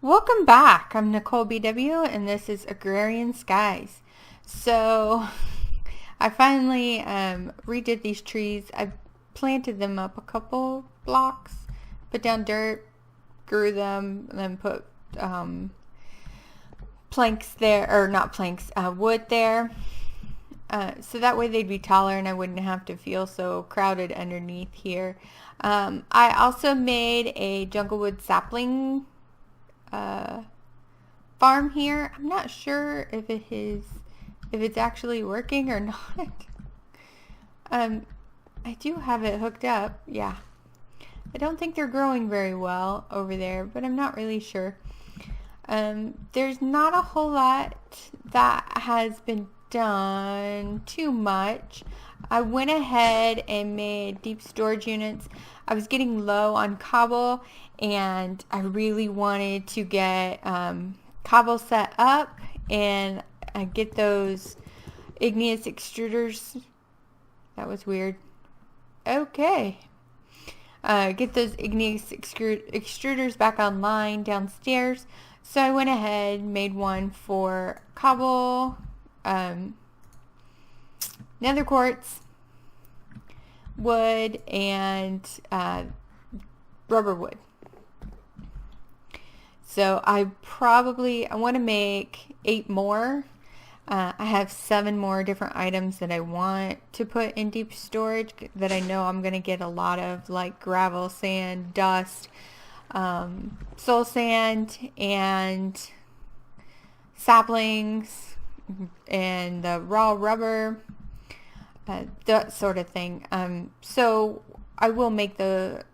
Welcome back. I'm Nicolbw and this is Agrarian Skies. So I finally redid these trees. I planted them up a couple blocks, put down dirt, grew them, and then put planks there, or not planks, wood there. So that way they'd be taller and I wouldn't have to feel so crowded underneath here. I also made a junglewood sapling farm here. I'm not sure if it's actually working or not. I do have it hooked up. Yeah. I don't think they're growing very well over there, but I'm not really sure. There's not a whole lot that has been done too much. I went ahead and made deep storage units. I was getting low on cobble and I really wanted to get cobble set up and get those igneous extruders. That was weird. Okay. Get those igneous extruders back online downstairs. So I went ahead and made one for cobble, nether quartz, wood, and rubber wood. So I want to make 8 more. I have 7 more different items that I want to put in deep storage that I know I'm going to get a lot of, like gravel, sand, dust, soul sand, and saplings, and the raw rubber, that sort of thing. So I will make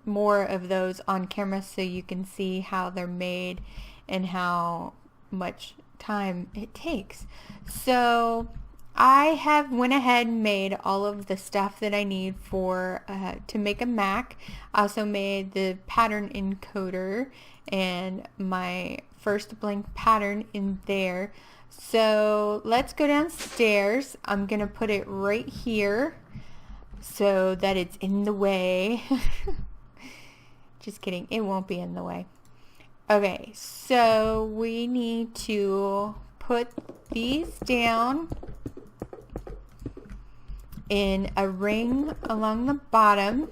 more of those on camera so you can see how they're made and how much time it takes. So I went ahead and made all of the stuff that I need for to make a Mac. I also made the pattern encoder and my first blank pattern in there. So let's go downstairs. I'm gonna put it right here so that it's in the way. Just kidding, it won't be in the way. Okay, so we need to put these down in a ring along the bottom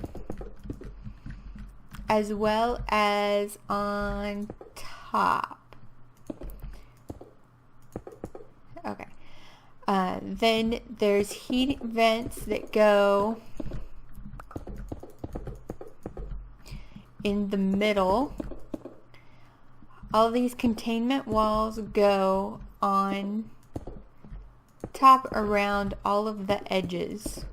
as well as on top. Okay. Then there's heat vents that go in the middle. All these containment walls go on top around all of the edges.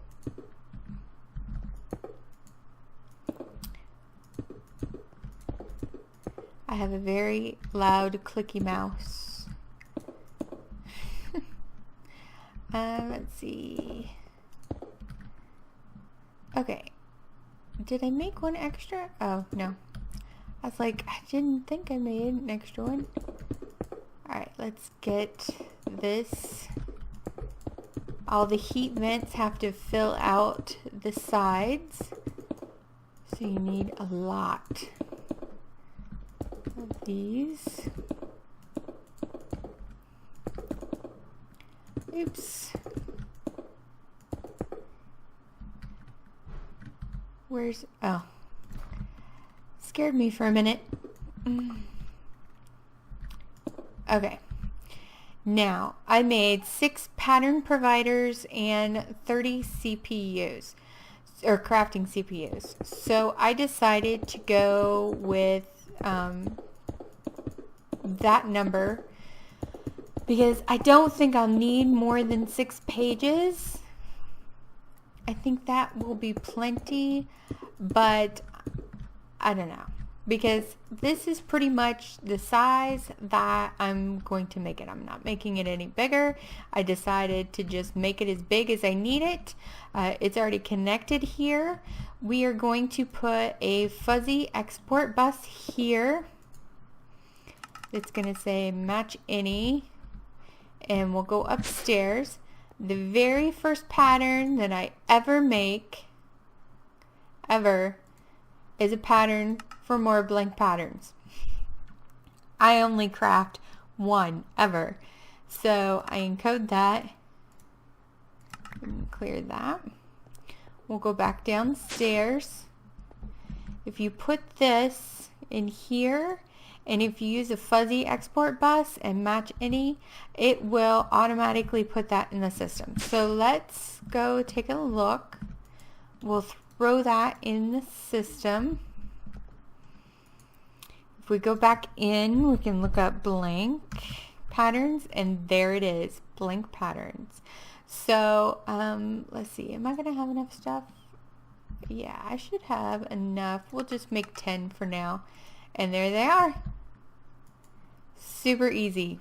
I have a very loud clicky mouse. Let's see. Okay. Did I make one extra? Oh, no. I was like, I didn't think I made an extra one. Alright, let's get this. All the heat vents have to fill out the sides. So you need a lot of these. Oops. Oh. Scared me for a minute. Okay. Now, I made 6 pattern providers and 30 CPUs, or crafting CPUs. So I decided to go with that number because I don't think I'll need more than 6 pages. I think that will be plenty, but I don't know, because this is pretty much the size that I'm going to make it. I'm not making it any bigger. I decided to just make it as big as I need it. It's already connected here. We are going to put a fuzzy export bus here. It's going to say match any, and we'll go upstairs. The very first pattern that I ever make, is a pattern for more blank patterns. I only craft one ever. So I encode that. Clear that. We'll go back downstairs. If you put this in here, and if you use a fuzzy export bus and match any, it will automatically put that in the system. So let's go take a look. We'll throw that in the system. If we go back in, we can look up blank patterns, and there it is, blank patterns. So let's see, am I gonna have enough stuff? Yeah, I should have enough. We'll just make 10 for now. And there they are. Super easy.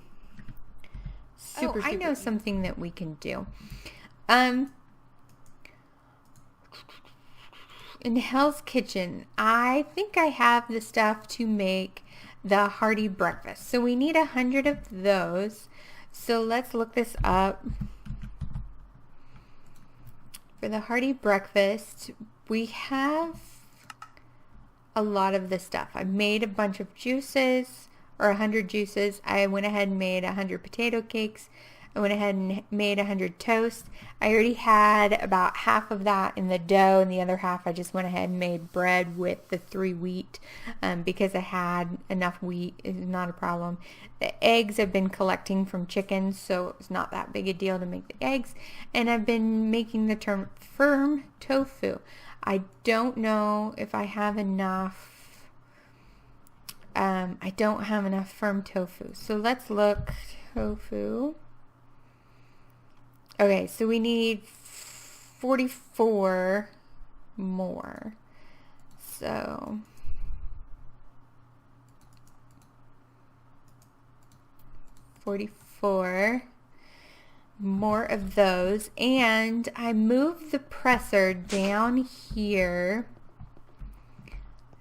Super I know something that we can do. In Hell's Kitchen, I think I have the stuff to make the hearty breakfast. So we need 100 of those. So let's look this up. For the hearty breakfast, we have a lot of this stuff. I made a bunch of juices, or 100 juices. I went ahead and made 100 potato cakes. I went ahead and made 100 toast. I already had about half of that in the dough, and the other half I just went ahead and made bread with the 3 wheat because I had enough wheat. It's not a problem. The eggs I've been collecting from chickens, so it's not that big a deal to make the eggs. And I've been making the firm tofu. I don't know if I have enough. I don't have enough firm tofu. So let's look. Tofu. Okay, so we need 44 more. So $44 more of those, and I moved the presser down here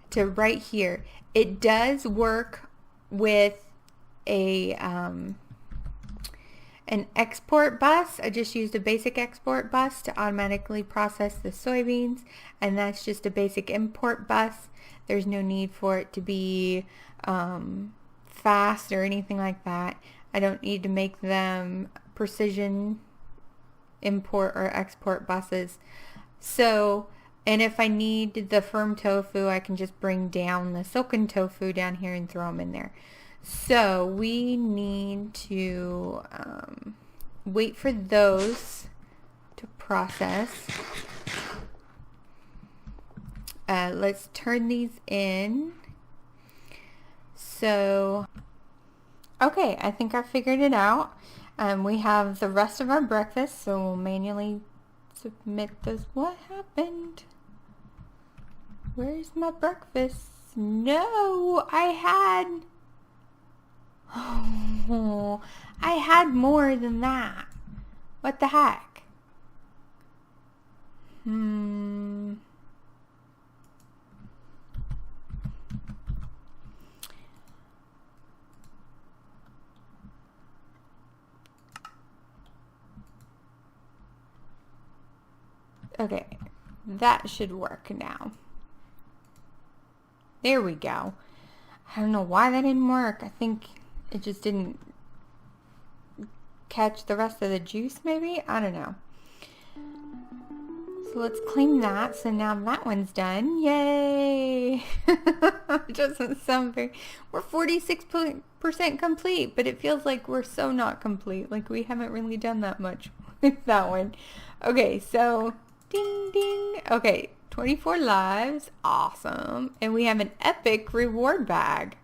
to right here. It does work with a an export bus. I just used a basic export bus to automatically process the soybeans, and that's just a basic import bus. There's no need for it to be fast or anything like that. I don't need to make them precision import or export buses. So, and if I need the firm tofu, I can just bring down the silken tofu down here and throw them in there. So we need to wait for those to process. Let's turn these in. So, okay, I think I figured it out. We have the rest of our breakfast, so we'll manually submit those. What happened? Where's my breakfast? No, I had more than that. What the heck? Okay, that should work now. There we go. I don't know why that didn't work. I think it just didn't catch the rest of the juice, maybe? I don't know. So let's clean that. So now that one's done. Yay! It doesn't sound very... We're 46% complete, but it feels like we're so not complete. Like we haven't really done that much with that one. Okay, so... Ding, ding. Okay, 24 lives. Awesome. And we have an epic reward bag.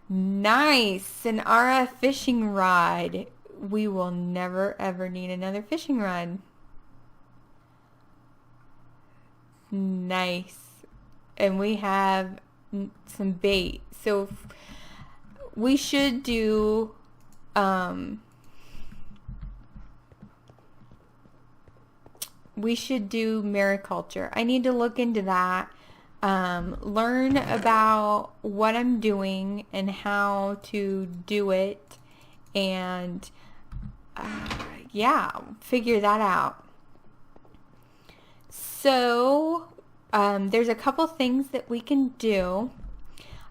Nice. An RF fishing rod. We will never ever need another fishing rod. Nice. And we have some bait. So we should do mariculture. I need to look into that. Learn about what I'm doing and how to do it, and yeah, figure that out. So there's a couple things that we can do.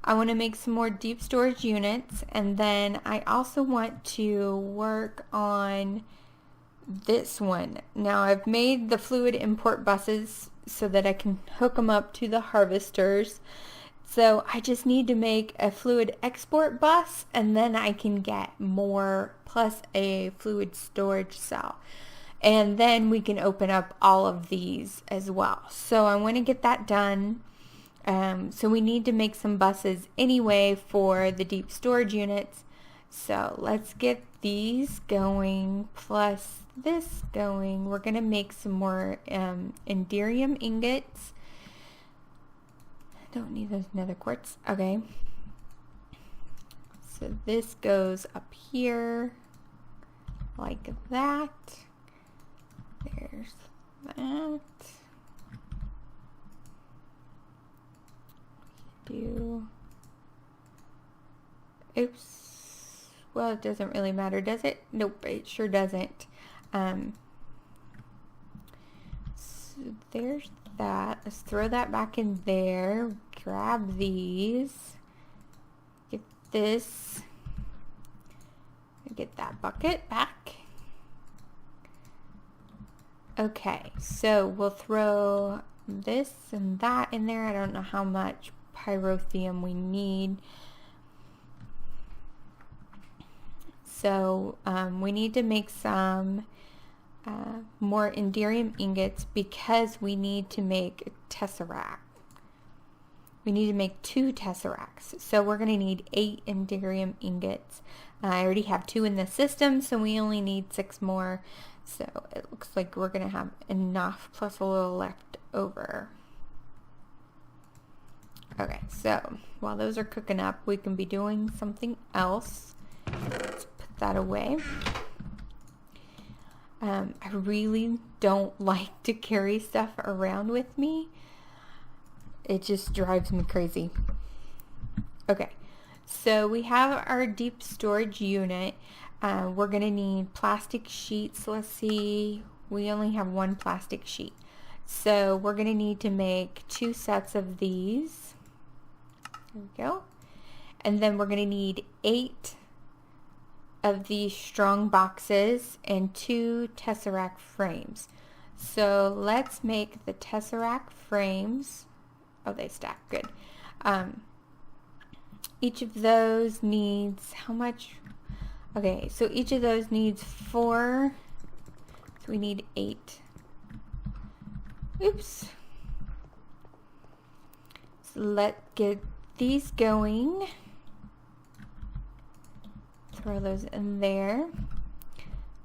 I want to make some more deep storage units, and then I also want to work on this one. Now I've made the fluid import buses so that I can hook them up to the harvesters. So I just need to make a fluid export bus, and then I can get more plus a fluid storage cell. And then we can open up all of these as well. So I want to get that done. So we need to make some buses anyway for the deep storage units. So let's get these going plus this going. We're going to make some more Agrarian ingots. Don't need those nether quartz. Okay. So this goes up here like that. There's that. Oops. Well, it doesn't really matter, does it? Nope, it sure doesn't. So there's that. Let's throw that back in there. Grab these. Get this. Get that bucket back. Okay, so we'll throw this and that in there. I don't know how much pyrotheum we need. So we need to make some more Agrarian ingots because we need to make a tesseract. We need to make 2 tesseracts. So we're going to need 8 Agrarian ingots. I already have 2 in the system, so we only need 6 more. So it looks like we're going to have enough plus a little left over. Okay, so while those are cooking up, we can be doing something else. Let's put that away. I really don't like to carry stuff around with me. It just drives me crazy. Okay, so we have our deep storage unit. We're going to need plastic sheets. Let's see, we only have 1 plastic sheet. So we're going to need to make 2 sets of these. There we go. And then we're going to need 8 of these strong boxes and 2 tesseract frames. So let's make the tesseract frames. Oh, they stack good. Each of those needs how much? Okay, so each of those needs 4. So we need 8. Oops. So let's get these going. Throw those in there.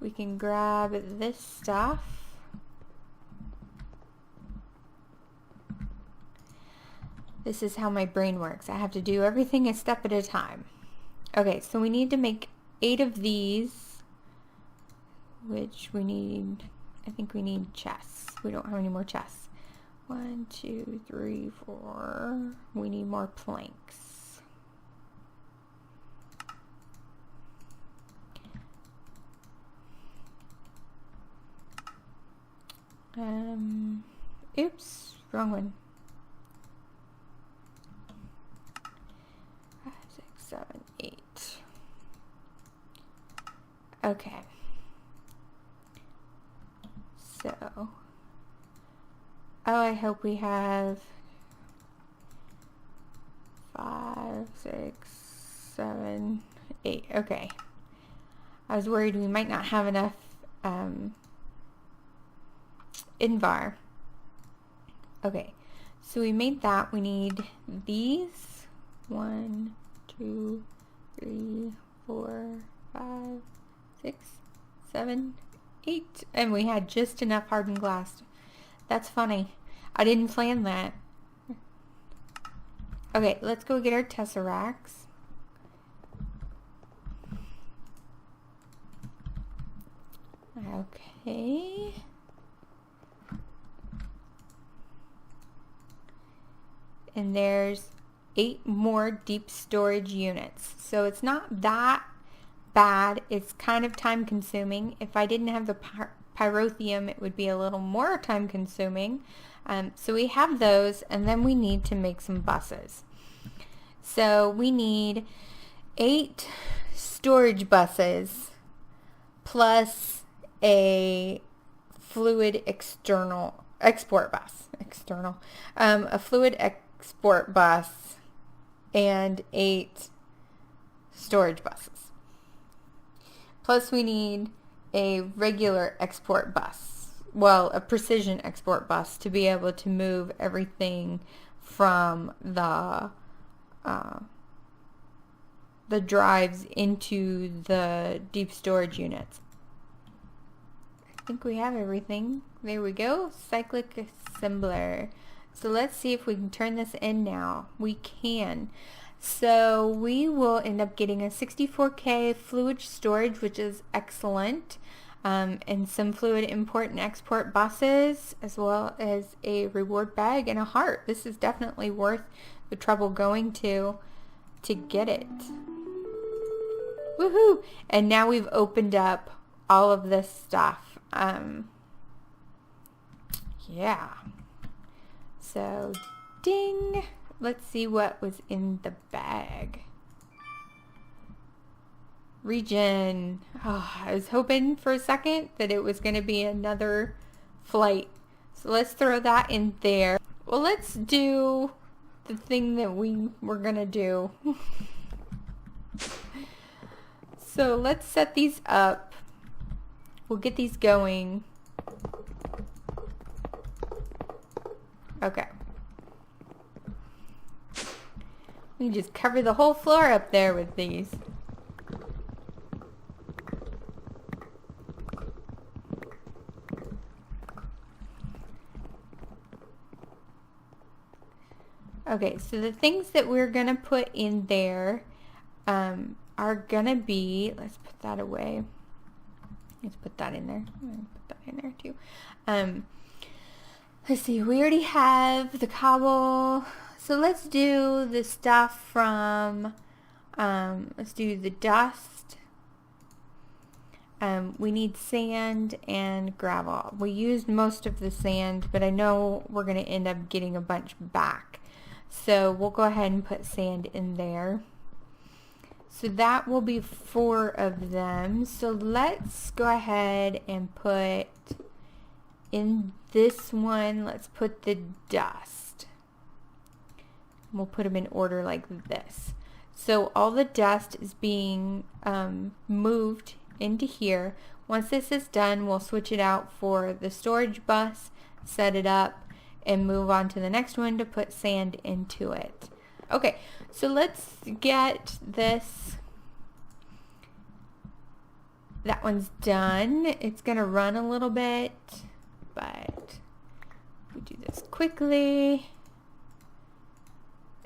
We can grab this stuff. This is how my brain works. I have to do everything a step at a time. Okay, so we need to make 8 of these, which we need, I think we need chests. We don't have any more chests. 1, 2, 3, 4. We need more planks. Oops, wrong one. 5, 6, 7, 8. Okay. So, oh, I hope we have 5, 6, 7, 8. Okay. I was worried we might not have enough Invar. Okay, so we made that. We need these. 1, 2, 3, 4, 5, 6, 7, 8. And we had just enough hardened glass. That's funny. I didn't plan that. Okay, let's go get our tesseracts. Okay. And there's 8 more deep storage units. So it's not that bad. It's kind of time consuming. If I didn't have the pyrotheum, it would be a little more time consuming. So we have those, and then we need to make some buses. So we need 8 storage buses plus a fluid export bus. A fluid export bus and 8 storage buses. Plus we need a regular export bus. Well, a precision export bus to be able to move everything from the drives into the deep storage units. I think we have everything. There we go. Cyclic assembler. So let's see if we can turn this in now. We can. So we will end up getting a 64K fluid storage, which is excellent, and some fluid import and export buses, as well as a reward bag and a heart. This is definitely worth the trouble going to get it. Woohoo! And now we've opened up all of this stuff. Yeah. So, ding! Let's see what was in the bag. Regen. Oh, I was hoping for a second that it was going to be another flight. So let's throw that in there. Well, let's do the thing that we were going to do. So let's set these up. We'll get these going. Okay. We can just cover the whole floor up there with these. Okay, so the things that we're going to put in there are going to be, let's put that away. Let's put that in there. Put that in there too. Let's see, we already have the cobble. So let's do the stuff from, let's do the dust. We need sand and gravel. We used most of the sand, but I know we're going to end up getting a bunch back. So we'll go ahead and put sand in there. So that will be 4 of them. So let's go ahead and put in this one, let's put the dust. We'll put them in order like this. So all the dust is being moved into here. Once this is done, we'll switch it out for the storage bus, set it up, and move on to the next one to put sand into it. Okay, so let's get this. That one's done. It's gonna run a little bit, but we do this quickly.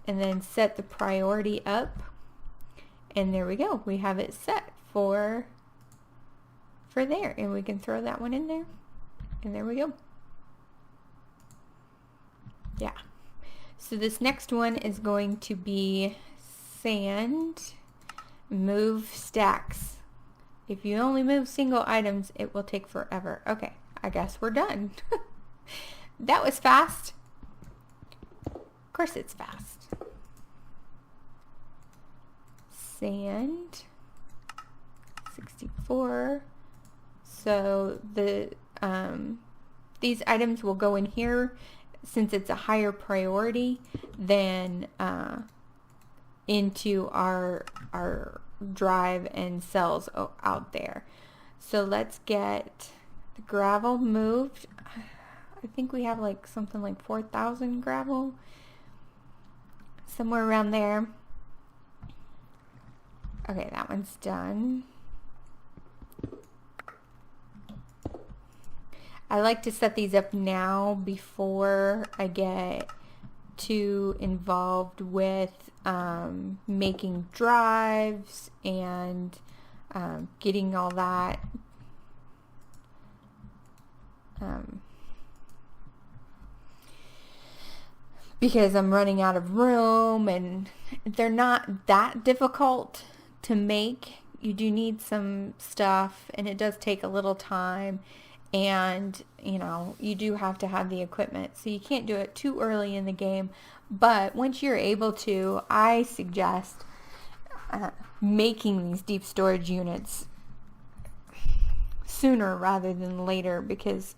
And then set the priority up, and there we go. We have it set for there, and we can throw that one in there, and there we go. Yeah. So this next one is going to be sand, move stacks. If you only move single items, it will take forever. Okay, I guess we're done. That was fast. Of course it's fast. Sand, 64. So the these items will go in here since it's a higher priority than into our drive and cells out there. So let's get the gravel moved. I think we have like something like 4,000 gravel, somewhere around there. Okay, that one's done. I like to set these up now before I get too involved with making drives and getting all that because I'm running out of room, and they're not that difficult to make. You do need some stuff, and it does take a little time, and you know, you do have to have the equipment, so you can't do it too early in the game. But once you're able to, I suggest making these deep storage units sooner rather than later, because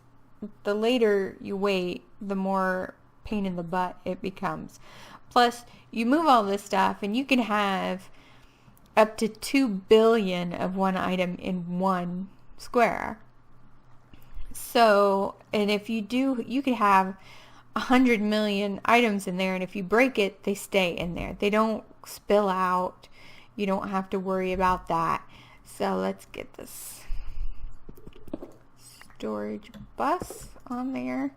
the later you wait, the more pain in the butt it becomes. Plus, you move all this stuff and you can have up to 2 billion of one item in one square. So, and if you do, you could have 100 million items in there, and if you break it, they stay in there. They don't spill out. You don't have to worry about that. So let's get this storage bus on there.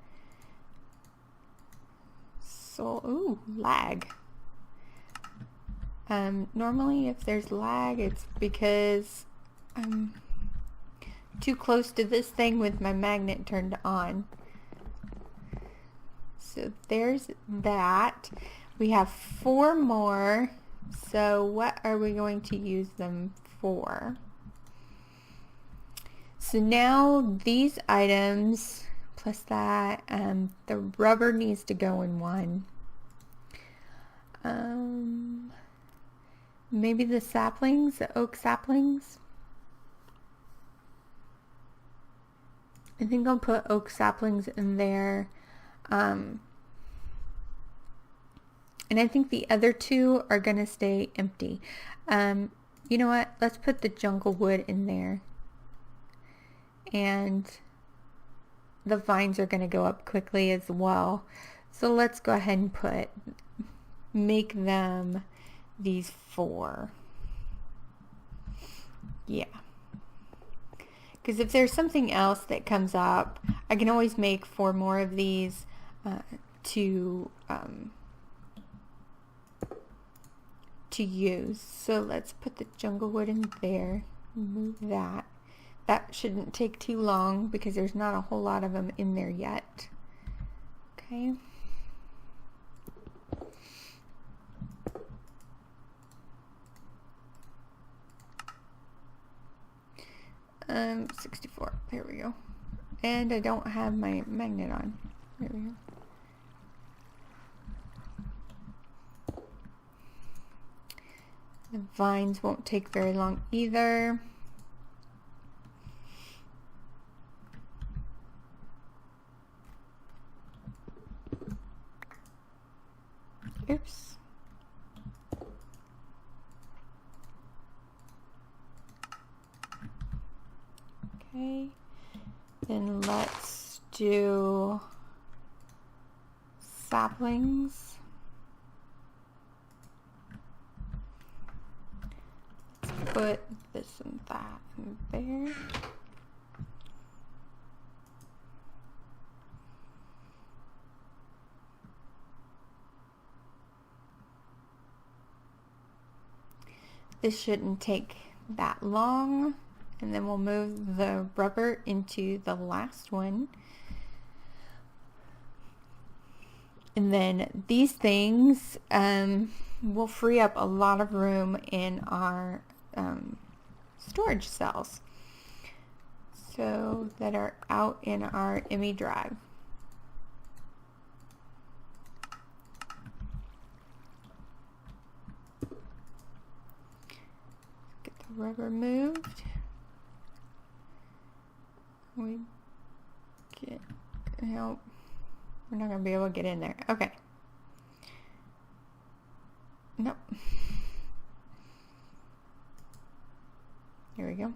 So, ooh, lag. Normally if there's lag, it's because I'm too close to this thing with my magnet turned on. So there's that. We have 4 more. So what are we going to use them for? So now these items plus that, the rubber needs to go in one. Maybe the saplings, the oak saplings. I think I'll put oak saplings in there. And I think the other 2 are gonna stay empty. You know what? Let's put the jungle wood in there. And the vines are gonna go up quickly as well. So let's go ahead and make them these 4. Yeah. Because if there's something else that comes up, I can always make 4 more of these to use. So let's put the jungle wood in there. Move that. That shouldn't take too long because there's not a whole lot of them in there yet. Okay. Um, 64. There we go. And I don't have my magnet on. There we go. The vines won't take very long either. Oops. Okay. Then let's do saplings. Let's put this and that in there. This shouldn't take that long. And then we'll move the rubber into the last one. And then these things will free up a lot of room in our storage cells. So that are out in our IMI drive. Get the rubber moved. We get, nope, we're not going to be able to get in there. Okay. Nope. Here we go.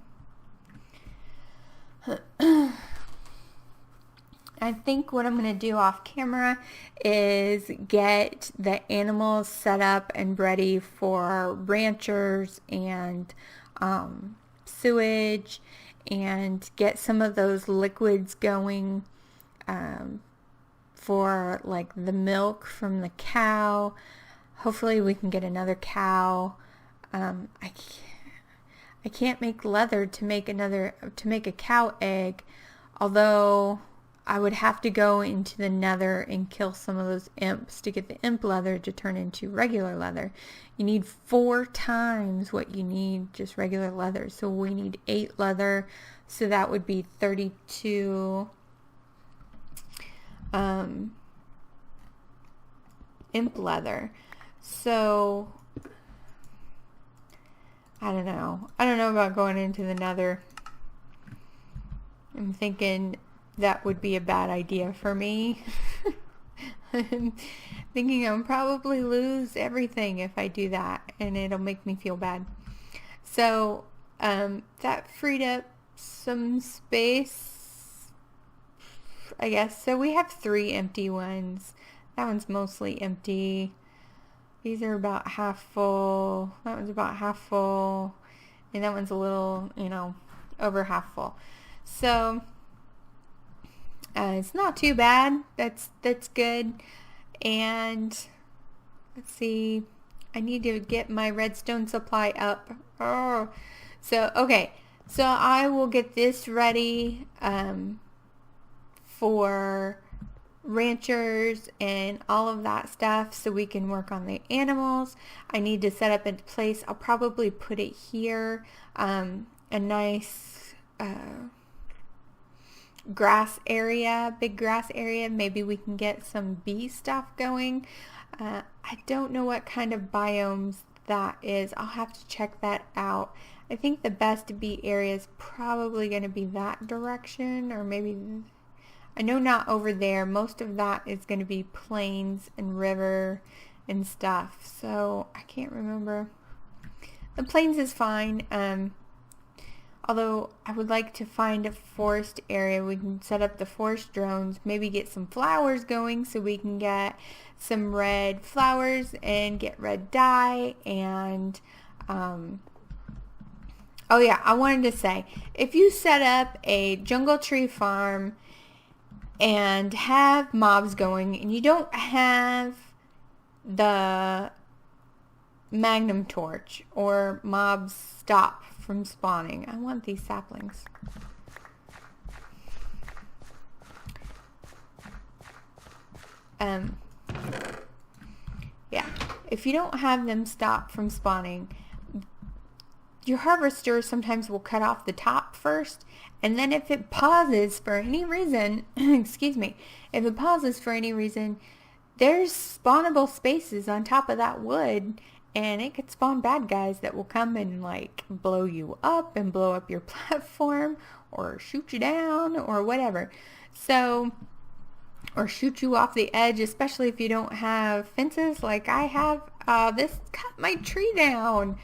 I think what I'm going to do off camera is get the animals set up and ready for ranchers and sewage, and get some of those liquids going for like the milk from the cow. Hopefully we can get another cow. I can't make leather to make a cow egg, although I would have to go into the nether and kill some of those imps to get the imp leather to turn into regular leather. You need 4 times what you need just regular leather. So we need 8 leather. So that would be 32 imp leather. So I don't know. I don't know about going into the nether. I'm thinking that would be a bad idea for me. I'm thinking I'll probably lose everything if I do that, and it'll make me feel bad. So that freed up some space, I guess. So we have 3 empty ones. That one's mostly empty. These are about half full. That one's about half full. And that one's a little, over half full. So it's not too bad. That's good. And let's see. I need to get my redstone supply up. Oh. So, okay. So I will get this ready for ranchers and all of that stuff so we can work on the animals. I need to set up a place. I'll probably put it here. A nice grass area, big grass area. Maybe we can get some bee stuff going. I don't know what kind of biomes that is. I'll have to check that out. I think the best bee area is probably going to be that direction, or maybe, I know not over there. Most of that is going to be plains and river and stuff. So I can't remember. The plains is fine. Although I would like to find a forest area. We can set up the forest drones, maybe get some flowers going so we can get some red flowers and get red dye. And oh yeah, I wanted to say, if you set up a jungle tree farm and have mobs going and you don't have the magnum torch or mobs stop from spawning. I want these saplings. Yeah, if you don't have them stop from spawning, your harvester sometimes will cut off the top first, and then if it pauses for any reason, excuse me, if it pauses for any reason, there's spawnable spaces on top of that wood, and it could spawn bad guys that will come and blow you up and blow up your platform or shoot you down or whatever. So, or shoot you off the edge, especially if you don't have fences like I have. This cut my tree down.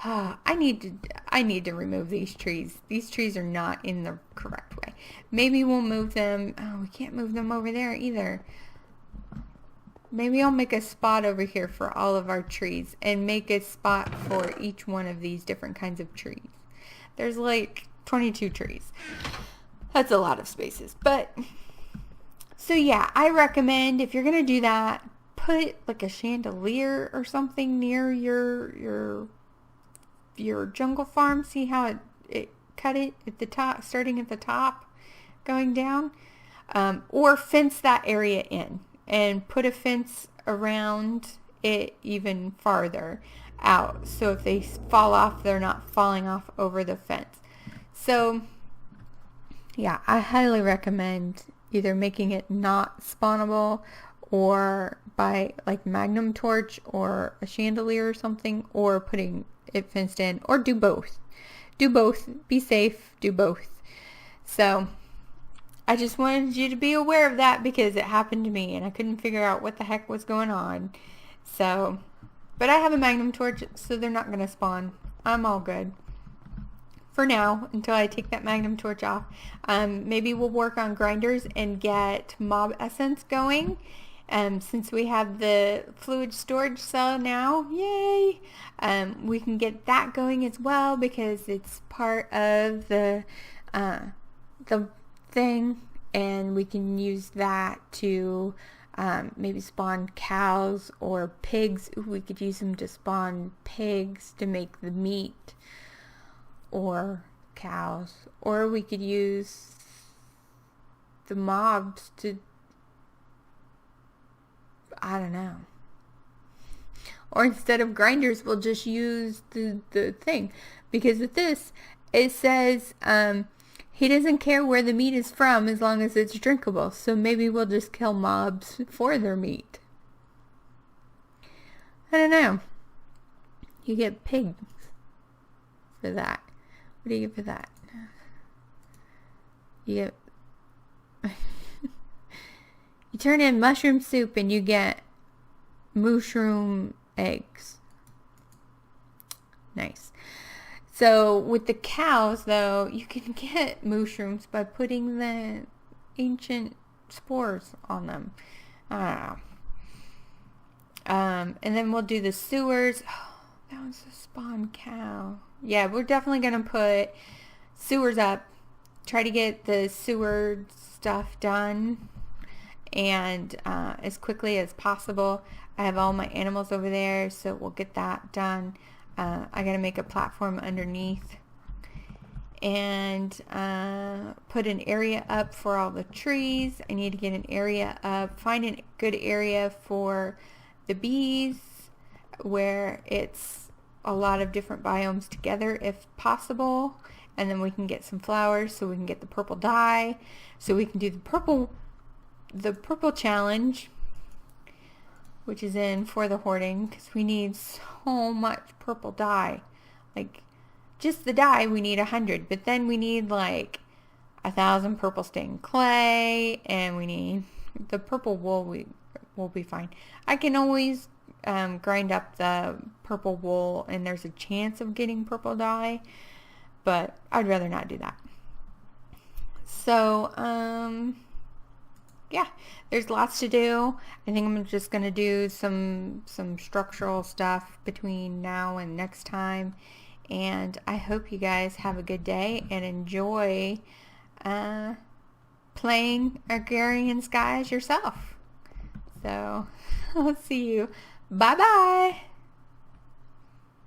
I need to remove these trees. These trees are not in the correct way. Maybe we'll move them. Oh, we can't move them over there either. Maybe I'll make a spot over here for all of our trees and make a spot for each one of these different kinds of trees. There's 22 trees. That's a lot of spaces. But, so yeah, I recommend if you're going to do that, put a chandelier or something near your jungle farm. See how it cut it at the top, starting at the top, going down? Or fence that area in. And put a fence around it even farther out. So if they fall off, they're not falling off over the fence. So, yeah, I highly recommend either making it not spawnable or by magnum torch or a chandelier or something, or putting it fenced in, or do both. Do both. Be safe. Do both. So, I just wanted you to be aware of that because it happened to me and I couldn't figure out what the heck was going on. So, but I have a magnum torch, so they're not going to spawn. I'm all good for now until I take that magnum torch off. Maybe we'll work on grinders and get mob essence going. Since we have the fluid storage cell now, yay! We can get that going as well because it's part of the thing, and we can use that to maybe spawn cows or pigs. Ooh, we could use them to spawn pigs to make the meat, or cows, or we could use the mobs to, I don't know. Or instead of grinders, we'll just use the thing. Because with this, it says he doesn't care where the meat is from as long as it's drinkable. So maybe we'll just kill mobs for their meat. I don't know. You get pigs for that. What do you get for that? You get... You turn in mushroom soup and you get mushroom eggs. Nice. So with the cows, though, you can get mushrooms by putting the ancient spores on them. I don't know. And then we'll do the sewers. Oh, that was a spawn cow. Yeah, we're definitely going to put sewers up. Try to get the sewer stuff done. And as quickly as possible. I have all my animals over there, so we'll get that done. I gotta make a platform underneath and put an area up for all the trees. I need to get an area up, find a good area for the bees where it's a lot of different biomes together if possible, and then we can get some flowers so we can get the purple dye, so we can do the purple challenge, which is in for the hoarding, because we need so much purple dye. Like, just the dye we need 100, but then we need like 1,000 purple stained clay, and we need the purple wool. We'll be fine. I can always grind up the purple wool, and there's a chance of getting purple dye, but I'd rather not do that. So, yeah, there's lots to do. I think I'm just going to do some structural stuff between now and next time. And I hope you guys have a good day and enjoy playing Agrarian Skies yourself. So, I'll see you. Bye-bye.